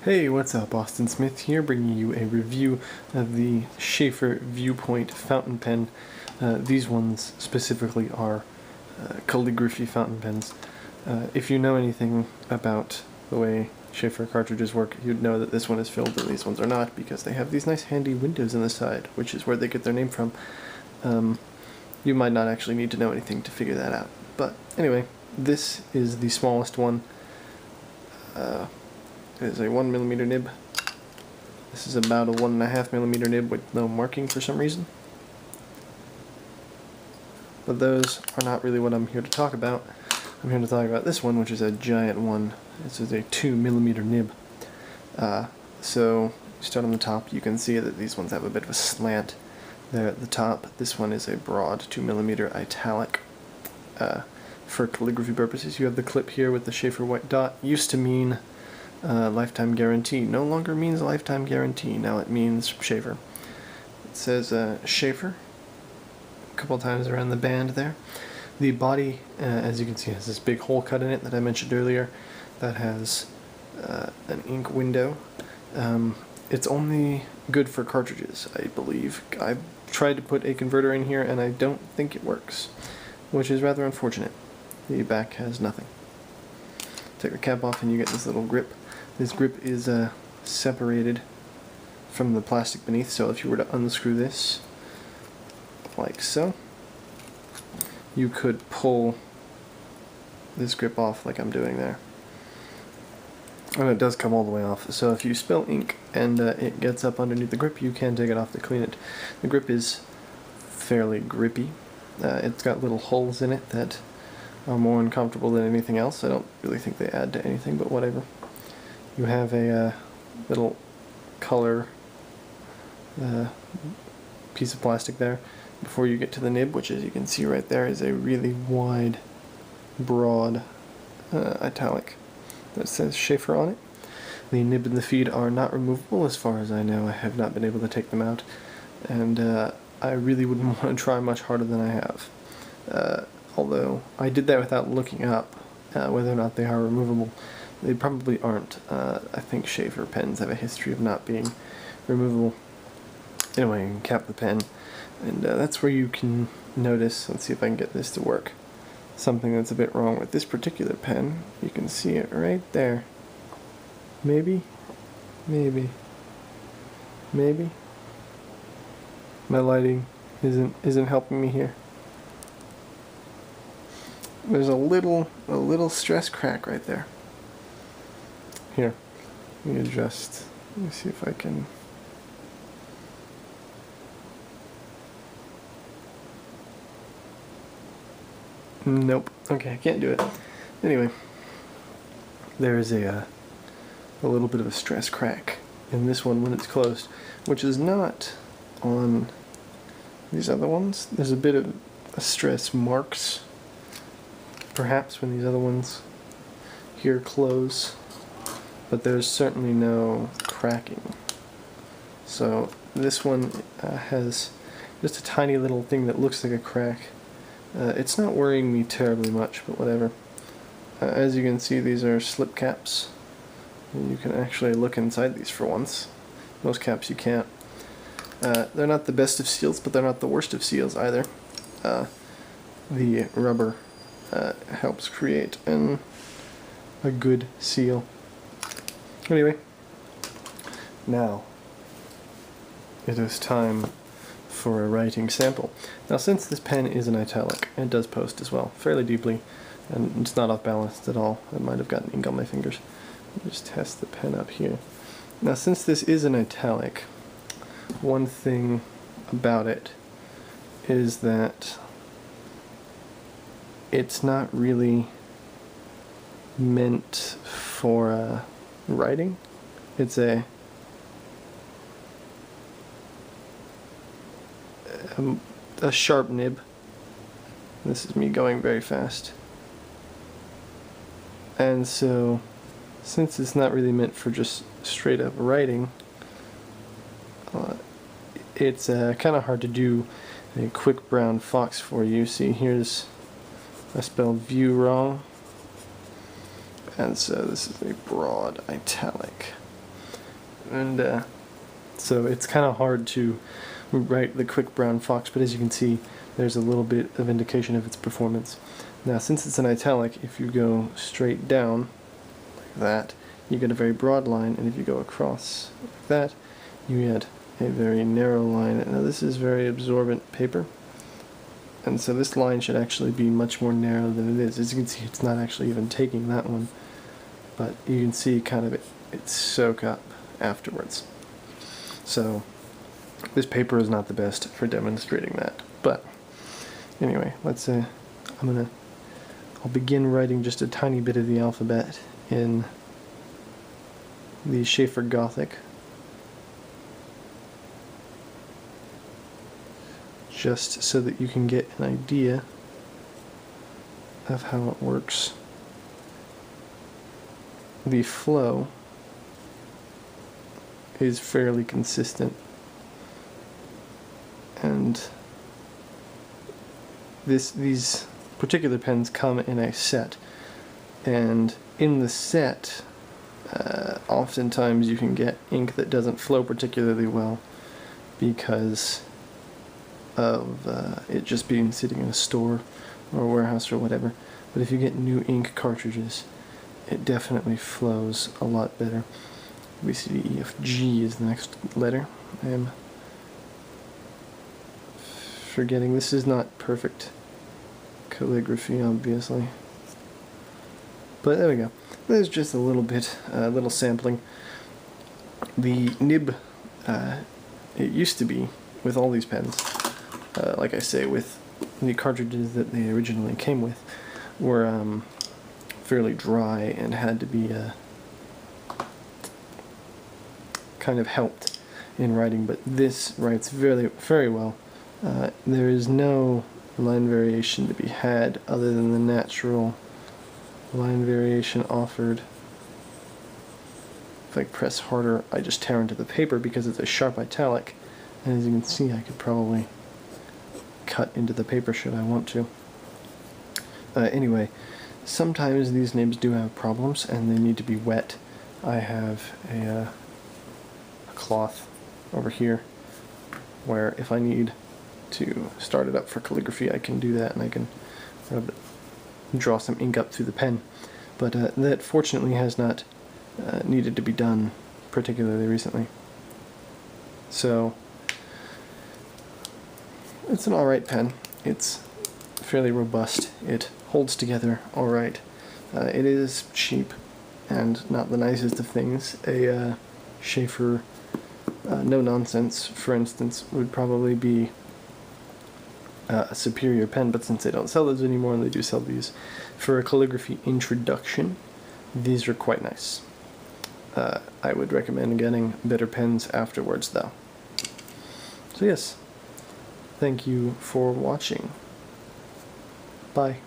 Hey, what's up? Austin Smith here, bringing you a review of the Sheaffer Viewpoint fountain pen. These ones specifically are calligraphy fountain pens. If you know anything about the way Sheaffer cartridges work, you'd know that this one is filled and these ones are not, because they have these nice handy windows in the side, which is where they get their name from. You might not actually need to know anything to figure that out. But anyway, this is the smallest one. It is a 1mm nib. This is about a 1.5mm nib with no marking for some reason. But those are not really what I'm here to talk about. I'm here to talk about this one, which is a giant one. This is a 2mm nib. So, you start on the top, you can see that these ones have a bit of a slant there at the top. This one is a broad 2mm italic. For calligraphy purposes, you have the clip here with the Sheaffer white dot. Used to mean lifetime guarantee. No longer means lifetime guarantee. Now it means Sheaffer. It says Sheaffer a couple times around the band there. The body, as you can see, has this big hole cut in it that I mentioned earlier that has an ink window. It's only good for cartridges, I believe. I've tried to put a converter in here and I don't think it works, which is rather unfortunate. The back has nothing. Take the cap off and you get this little grip. This grip is separated from the plastic beneath, so if you were to unscrew this, like so, you could pull this grip off like I'm doing there. And it does come all the way off, so if you spill ink and it gets up underneath the grip, you can take it off to clean it. The grip is fairly grippy. It's got little holes in it that are more uncomfortable than anything else. I don't really think they add to anything, but whatever. You have a little color piece of plastic there before you get to the nib, which, as you can see right there, is a really wide, broad italic that says Sheaffer on it. The nib and the feed are not removable as far as I know. I have not been able to take them out, and I really wouldn't want to try much harder than I have. Although I did that without looking up whether or not they are removable. They probably aren't. I think Sheaffer pens have a history of not being removable. Anyway, you can cap the pen, and that's where you can notice, let's see if I can get this to work, something that's a bit wrong with this particular pen. You can see it right there. Maybe? Maybe. Maybe? My lighting isn't helping me here. There's a little stress crack right there. Here, let me adjust. Let me see if I can. Nope. Okay, I can't do it. Anyway, there is a little bit of a stress crack in this one when it's closed, which is not on these other ones. There's a bit of a stress marks, perhaps, when these other ones here close, but there's certainly no cracking. So this one has just a tiny little thing that looks like a crack. It's not worrying me terribly much, but whatever. As you can see, these are slip caps. And you can actually look inside these for once. Most caps you can't. They're not the best of seals, but they're not the worst of seals either. The rubber helps create a good seal. Anyway, now it is time for a writing sample. Now, since this pen is an italic, it does post as well, fairly deeply, and it's not off balanced at all. I might have gotten ink on my fingers. Let me just test the pen up here. Now, since this is an italic, one thing about it is that it's not really meant for writing. It's a sharp nib. This is me going very fast. And so, since it's not really meant for just straight up writing, it's kind of hard to do a quick brown fox for you. See, here's, I spelled view wrong. And so this is a broad italic. and so it's kind of hard to write the quick brown fox, but as you can see, there's a little bit of indication of its performance. Now, since it's an italic, if you go straight down like that, you get a very broad line, and if you go across like that, you get a very narrow line. Now, this is very absorbent paper, and so this line should actually be much more narrow than it is. As you can see, it's not actually even taking that one, but you can see kind of it soak up afterwards. So this paper is not the best for demonstrating that. But anyway, I'll begin writing just a tiny bit of the alphabet in the Sheaffer Gothic, just so that you can get an idea of how it works. The flow is fairly consistent, and these particular pens come in a set, and in the set oftentimes you can get ink that doesn't flow particularly well because of it just being sitting in a store or a warehouse or whatever. But if you get new ink cartridges, it definitely flows a lot better. B, C, D, E, F, G is the next letter. I am forgetting. This is not perfect calligraphy, obviously. But there we go. There's just a little bit, a little sampling. The nib, it used to be, with all these pens, like I say, with the cartridges that they originally came with, were fairly dry and had to be kind of helped in writing, but this writes very well. There is no line variation to be had other than the natural line variation offered. If I press harder, I just tear into the paper because it's a sharp italic, and as you can see, I could probably cut into the paper should I want to. Anyway, sometimes these nibs do have problems and they need to be wet. I have a cloth over here where if I need to start it up for calligraphy, I can do that, and I can draw some ink up through the pen. But that fortunately has not needed to be done particularly recently. So it's an alright pen. It's fairly robust. It holds together alright. It is cheap and not the nicest of things. A Sheaffer No Nonsense, for instance, would probably be a superior pen, but since they don't sell those anymore and they do sell these for a calligraphy introduction, these are quite nice. I would recommend getting better pens afterwards though. So yes, thank you for watching. Bye.